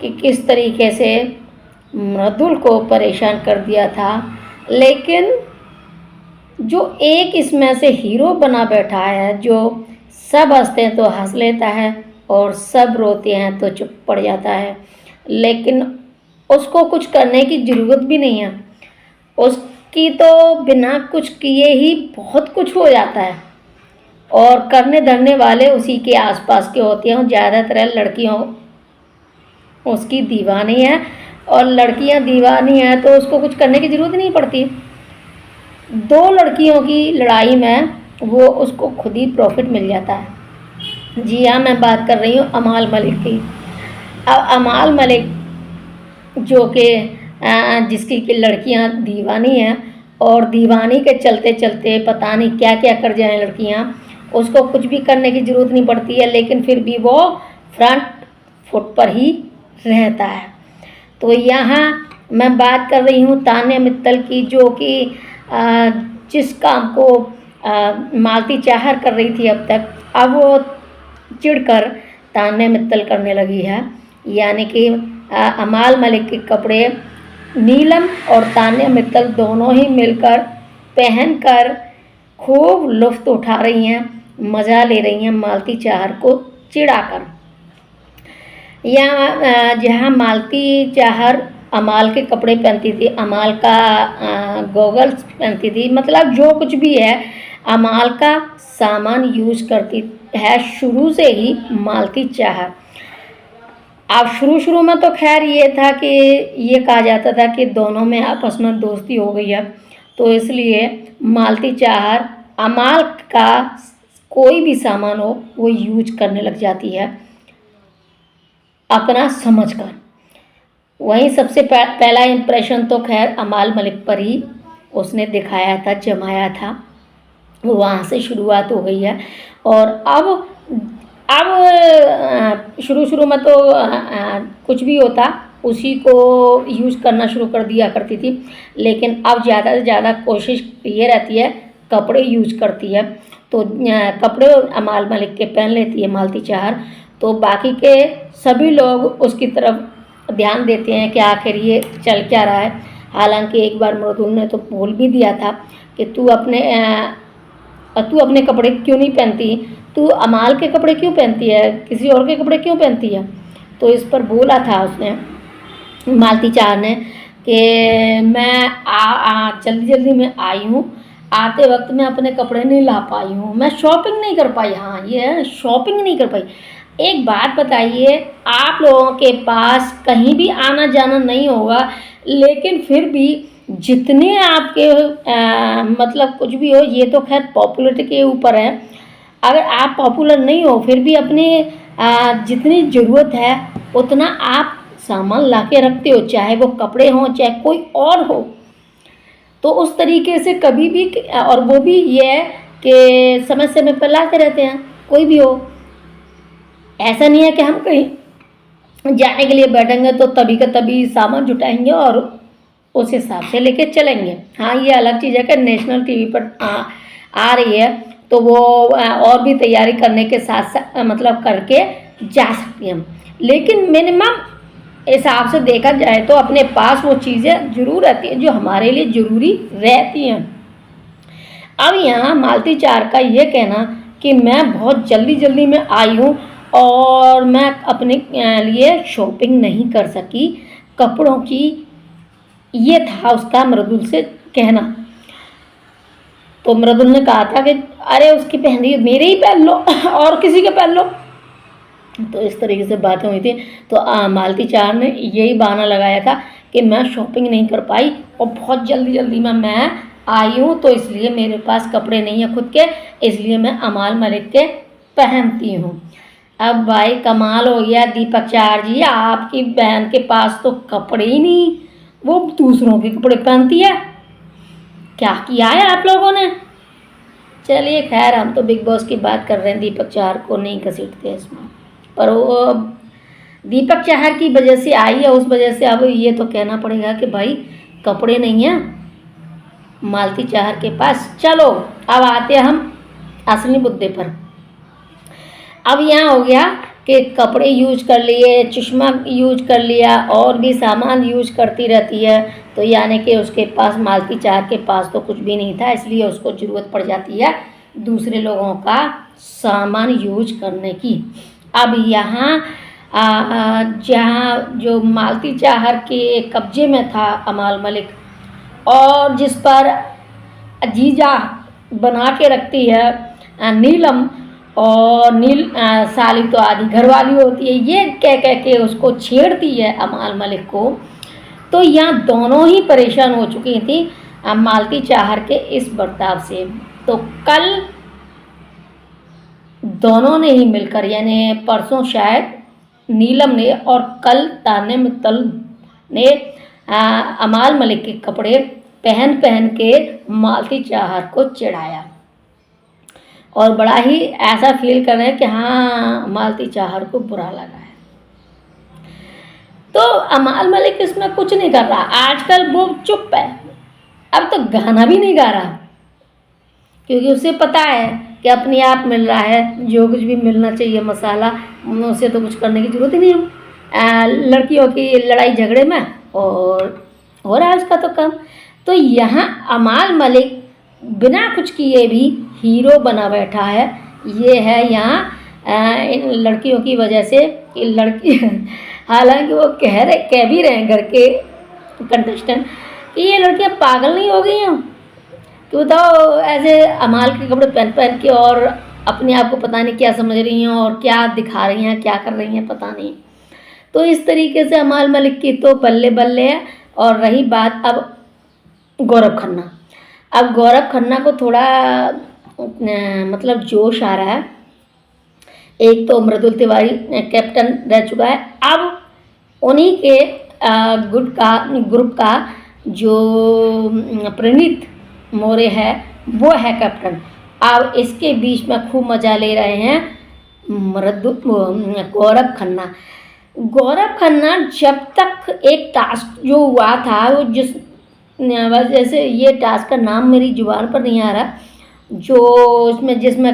कि किस तरीके से मृदुल को परेशान कर दिया था। लेकिन जो एक इसमें से हीरो बना बैठा है, जो सब हंसते हैं तो हंस लेता है और सब रोते हैं तो चुप पड़ जाता है, लेकिन उसको कुछ करने की ज़रूरत भी नहीं है। उसकी तो बिना कुछ किए ही बहुत कुछ हो जाता है, और करने धरने वाले उसी के आसपास के होते हैं। ज़्यादातर लड़कियां उसकी दीवानी है, और लड़कियां दीवानी हैं तो उसको कुछ करने की ज़रूरत नहीं पड़ती। दो लड़कियों की लड़ाई में वो उसको खुद ही प्रॉफिट मिल जाता है। जी हाँ, मैं बात कर रही हूँ अमाल मलिक की। अब अमाल मलिक जो कि जिसकी कि लड़कियां दीवानी हैं, और दीवानी के चलते चलते पता नहीं क्या क्या कर जाएं लड़कियां, उसको कुछ भी करने की ज़रूरत नहीं पड़ती है, लेकिन फिर भी वो फ्रंट फुट पर ही रहता है। तो यहाँ मैं बात कर रही हूँ तान्या मित्तल की, जो कि जिस काम को मालती चाहर कर रही थी अब तक, अब वो चिढ़कर तान्या मित्तल करने लगी है। यानी कि अमाल मलिक के कपड़े नीलम और तान्या मित्तल दोनों ही मिलकर पहनकर खूब लुत्फ़ उठा रही हैं, मज़ा ले रही हैं मालती चाहर को चिढ़ाकर। यहाँ जहाँ मालती चाहर अमाल के कपड़े पहनती थी, अमाल का गॉगल्स पहनती थी, मतलब जो कुछ भी है अमाल का सामान यूज करती है शुरू से ही मालती चाहर। अब शुरू में तो खैर ये था कि ये कहा जाता था कि दोनों में आपस में दोस्ती हो गई है, तो इसलिए मालती चाहर अमाल का कोई भी सामान हो वो यूज करने लग जाती है अपना समझकर। वहीं सबसे पहला इम्प्रेशन तो खैर अमाल मलिक पर ही उसने दिखाया था, जमाया था, वहाँ से शुरुआत हो गई है। और अब शुरू में तो कुछ भी होता उसी को यूज़ करना शुरू कर दिया करती थी, लेकिन अब ज़्यादा से ज़्यादा कोशिश ये रहती है कपड़े यूज करती है। तो कपड़े अमाल मलिक के पहन लेती है मालती चाहर, तो बाकी के सभी लोग उसकी तरफ ध्यान देते हैं कि आखिर ये चल क्या रहा है। हालांकि एक बार मृदुल ने तो बोल भी दिया था कि तू अपने कपड़े क्यों नहीं पहनती, तू अमाल के कपड़े क्यों पहनती है, किसी और के कपड़े क्यों पहनती है। तो इस पर बोला था उसने, मालती चाहर ने, कि मैं जल्दी में आई हूँ, आते वक्त मैं अपने कपड़े नहीं ला पाई हूँ, मैं शॉपिंग नहीं कर पाई। हाँ, ये है, शॉपिंग नहीं कर पाई। एक बात बताइए, आप लोगों के पास कहीं भी आना जाना नहीं होगा, लेकिन फिर भी जितने आपके मतलब कुछ भी हो, ये तो खैर पॉपुलरिटी के ऊपर है। अगर आप पॉपुलर नहीं हो फिर भी अपने जितनी ज़रूरत है उतना आप सामान ला के रखते हो, चाहे वो कपड़े हों चाहे कोई और हो। तो उस तरीके से कभी भी, और वो भी ये है कि समय पर लाते रहते हैं, कोई भी हो। ऐसा नहीं है कि हम कहीं जाने के लिए बैठेंगे तो तभी का तभी सामान जुटाएंगे और उस हिसाब से लेके चलेंगे। हाँ, ये अलग चीज़ है कि नेशनल टीवी पर आ रही है तो वो और भी तैयारी करने के साथ मतलब करके जा सकती हैं, लेकिन मिनिमम हिसाब से देखा जाए तो अपने पास वो चीज़ें ज़रूर रहती हैं जो हमारे लिए ज़रूरी रहती हैं। अब यहाँ मालती चाहर का ये कहना कि मैं बहुत जल्दी में आई हूँ और मैं अपने लिए शॉपिंग नहीं कर सकी कपड़ों की, ये था उसका मृदुल से कहना। तो मृदुल ने कहा था कि अरे उसकी पहन रही है, मेरे ही पहन लो और किसी के पहन लो। तो इस तरीके से बातें हुई थी। तो मालती चाहर ने यही बहाना लगाया था कि मैं शॉपिंग नहीं कर पाई और बहुत जल्दी में मैं आई हूँ, तो इसलिए मेरे पास कपड़े नहीं है खुद के, इसलिए मैं अमाल मलिक के पहनती हूँ। अब भाई कमाल हो गया दीपक चाहर जी, आपकी बहन के पास तो कपड़े ही नहीं, वो दूसरों के कपड़े पहनती है। क्या किया है आप लोगों ने। चलिए खैर, हम तो बिग बॉस की बात कर रहे हैं, दीपक चाहर को नहीं घसीटते इसमें। पर वो दीपक चाहर की वजह से आई है, उस वजह से अब ये तो कहना पड़ेगा कि भाई कपड़े नहीं हैं मालती चाहर के पास। चलो अब आते हैं हम असली मुद्दे पर। अब यहाँ हो गया के कपड़े यूज कर लिए, चश्मा यूज कर लिया और भी सामान यूज करती रहती है। तो यानी कि उसके पास मालती चार के पास तो कुछ भी नहीं था, इसलिए उसको ज़रूरत पड़ जाती है दूसरे लोगों का सामान यूज करने की। अब यहाँ जहाँ जो मालती चाहर के कब्जे में था अमाल मलिक, और जिस पर अजीजा बना के रखती है नीलम, और साली तो आदि घरवाली होती है, ये कह के उसको छेड़ती है अमाल मलिक को। तो यहाँ दोनों ही परेशान हो चुकी थी मालती चाहर के इस बर्ताव से। तो कल दोनों ने ही मिलकर, यानी परसों शायद नीलम ने और कल तान्या मित्तल ने अमाल मलिक के कपड़े पहन के मालती चाहर को चिढ़ाया और बड़ा ही ऐसा फील कर रहे हैं कि हाँ मालती चाहर को बुरा लगा है। तो अमाल मलिक इसमें कुछ नहीं कर रहा, आजकल वो चुप है, अब तो गाना भी नहीं गा रहा, क्योंकि उसे पता है कि अपने आप मिल रहा है, जो कुछ भी मिलना चाहिए मसाला, उसे तो कुछ करने की ज़रूरत ही नहीं है लड़कियों की लड़ाई झगड़े में, और हो रहा है उसका तो काम। तो यहाँ अमाल मलिक बिना कुछ किए भी हीरो बना बैठा है। ये है यहाँ इन लड़कियों की वजह से लड़की हालांकि वो कह भी रहे हैं घर के कंटेस्टेंट कि ये लड़कियाँ पागल नहीं हो गई हैं कि बताओ ऐसे अमाल के कपड़े पहन के और अपने आप को पता नहीं क्या समझ रही हैं और क्या दिखा रही हैं, क्या कर रही हैं पता नहीं। तो इस तरीके से अमाल मलिक की तो बल्ले बल्ले है। और रही बात अब गौरव खन्ना, अब गौरव खन्ना को थोड़ा मतलब जोश आ रहा है। एक तो मृदुल तिवारी कैप्टन रह चुका है, अब उन्हीं के ग्रुप का जो प्रणीत मोरे है वो है कैप्टन। अब इसके बीच में खूब मज़ा ले रहे हैं गौरव खन्ना। गौरव खन्ना जब तक एक टास्क जो हुआ था वो जैसे ये टास्क का नाम मेरी जुबान पर नहीं आ रहा, जो जिसमें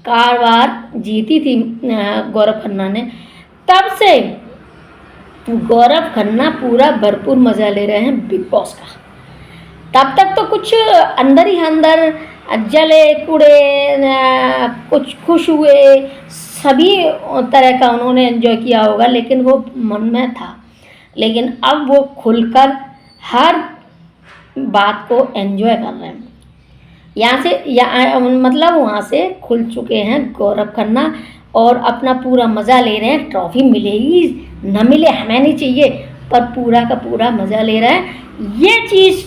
कारवार जीती थी गौरव खन्ना ने, तब से गौरव खन्ना पूरा भरपूर मज़ा ले रहे हैं बिग बॉस का। तब तक तो कुछ अंदर ही अंदर जले कुड़े, कुछ खुश हुए, सभी तरह का उन्होंने एंजॉय किया होगा, लेकिन वो मन में था। लेकिन अब वो खुलकर हर बात को एंजॉय कर रहे हैं। मतलब वहाँ से खुल चुके हैं गौरव खन्ना और अपना पूरा मज़ा ले रहे हैं। ट्रॉफी मिलेगी न मिले हमें नहीं चाहिए, पर पूरा का पूरा मज़ा ले रहे हैं। ये चीज़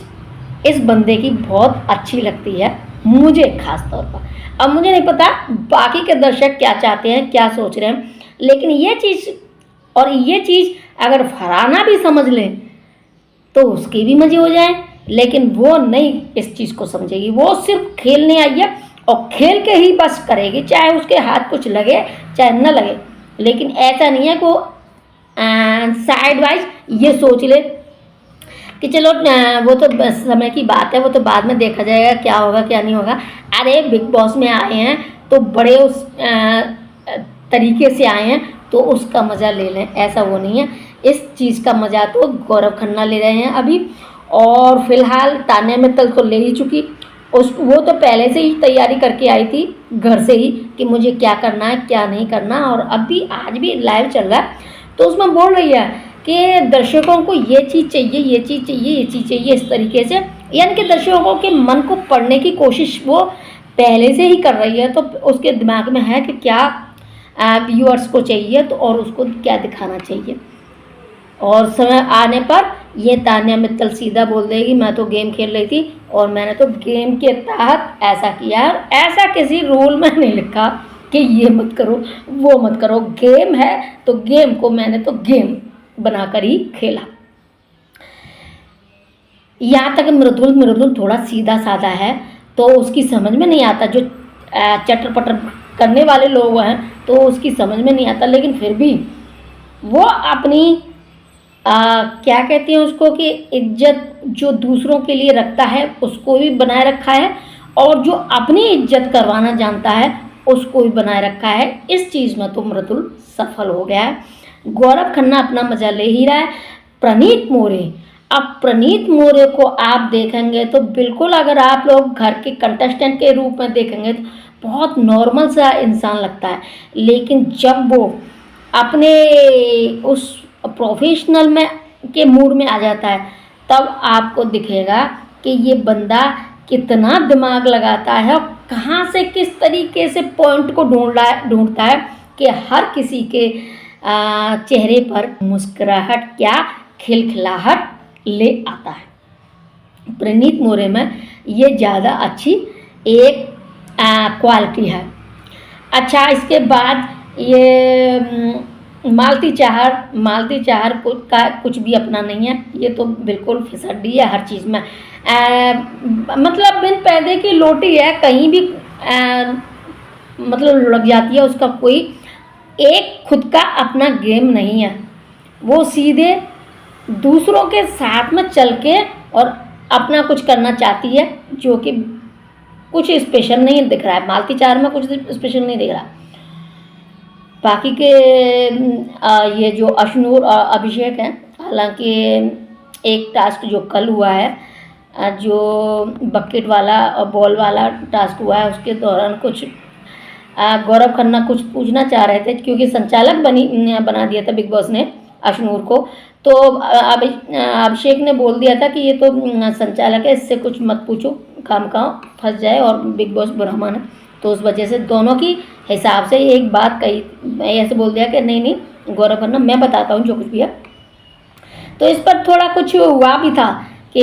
इस बंदे की बहुत अच्छी लगती है मुझे ख़ास तौर पर। अब मुझे नहीं पता बाकी के दर्शक क्या चाहते हैं, क्या सोच रहे हैं, लेकिन ये चीज़ अगर फरहाना भी समझ लें तो उसके भी मज़े हो जाएं, लेकिन वो नहीं इस चीज़ को समझेगी। वो सिर्फ खेलने आई है और खेल के ही बस करेगी, चाहे उसके हाथ कुछ लगे चाहे न लगे। लेकिन ऐसा नहीं है कि वो साइड वाइज ये सोच ले कि चलो वो तो समय की बात है, वो तो बाद में देखा जाएगा क्या होगा क्या नहीं होगा। अरे बिग बॉस में आए हैं तो बड़े उस तरीके से आए हैं तो उसका मज़ा ले लें, ऐसा वो नहीं है। इस चीज़ का मज़ा तो गौरव खन्ना ले रहे हैं अभी। और फिलहाल तान्या मित्तल तो ले ही चुकी, वो तो पहले से ही तैयारी करके आई थी घर से ही कि मुझे क्या करना है क्या नहीं करना। और अभी आज भी लाइव चल रहा है तो उसमें बोल रही है कि दर्शकों को ये चीज़ चाहिए, ये चीज़ चाहिए, ये चीज़ चाहिए, इस तरीके से, यानी कि दर्शकों के मन को पढ़ने की कोशिश वो पहले से ही कर रही है। तो उसके दिमाग में है कि क्या व्यूअर्स को चाहिए तो और उसको क्या दिखाना चाहिए। और समय आने पर ये तान्या मित्तल सीधा बोल देगी मैं तो गेम खेल रही थी और मैंने तो गेम के तहत ऐसा किया है, ऐसा किसी रूल में नहीं लिखा कि ये मत करो वो मत करो। गेम है तो गेम को मैंने तो गेम बनाकर ही खेला। यहाँ तक मृदुल थोड़ा सीधा साधा है तो उसकी समझ में नहीं आता, जो चटर पटर करने वाले लोग हैं तो उसकी समझ में नहीं आता। लेकिन फिर भी वो अपनी क्या कहती हैं उसको कि इज्जत जो दूसरों के लिए रखता है उसको भी बनाए रखा है, और जो अपनी इज्जत करवाना जानता है उसको भी बनाए रखा है। इस चीज़ में तो मृदुल सफल हो गया है। गौरव खन्ना अपना मजा ले ही रहा है। प्रणीत मोरे, अब प्रणीत मोरे को आप देखेंगे तो बिल्कुल, अगर आप लोग घर के कंटेस्टेंट के रूप में देखेंगे तो बहुत नॉर्मल सा इंसान लगता है, लेकिन जब वो अपने उस प्रोफेशनल में के मूड में आ जाता है तब आपको दिखेगा कि ये बंदा कितना दिमाग लगाता है और कहाँ से किस तरीके से पॉइंट को ढूंढता है कि हर किसी के चेहरे पर मुस्कुराहट क्या खिलखिलाहट ले आता है। प्रणीत मोरे में ये ज़्यादा अच्छी एक क्वालिटी है। अच्छा, इसके बाद ये मालती चाहर का कुछ भी अपना नहीं है, ये तो बिल्कुल फिसड्डी है हर चीज़ में। मतलब बिन पैदे की लोटी है, कहीं भी मतलब लुढ़क जाती है। उसका कोई एक खुद का अपना गेम नहीं है, वो सीधे दूसरों के साथ में चल के और अपना कुछ करना चाहती है, जो कि कुछ स्पेशल नहीं दिख रहा है। मालती चाहर में कुछ स्पेशल नहीं दिख रहा। बाकी के ये जो अशनूर और अभिषेक हैं, हालांकि एक टास्क जो कल हुआ है, जो बकेट वाला और बॉल वाला टास्क हुआ है, उसके दौरान कुछ गौरव खन्ना कुछ पूछना चाह रहे थे, क्योंकि संचालक बना दिया था बिग बॉस ने अशनूर को। तो अभिषेक ने बोल दिया था कि ये तो संचालक है, इससे कुछ मत पूछो, काम फंस जाए और बिग बॉस बुरा माने। तो उस वजह से दोनों की हिसाब से एक बात कही, ऐसे बोल दिया कि नहीं गौरव खन्ना, मैं बताता हूँ जो कुछ भी है। तो इस पर थोड़ा कुछ हुआ भी था,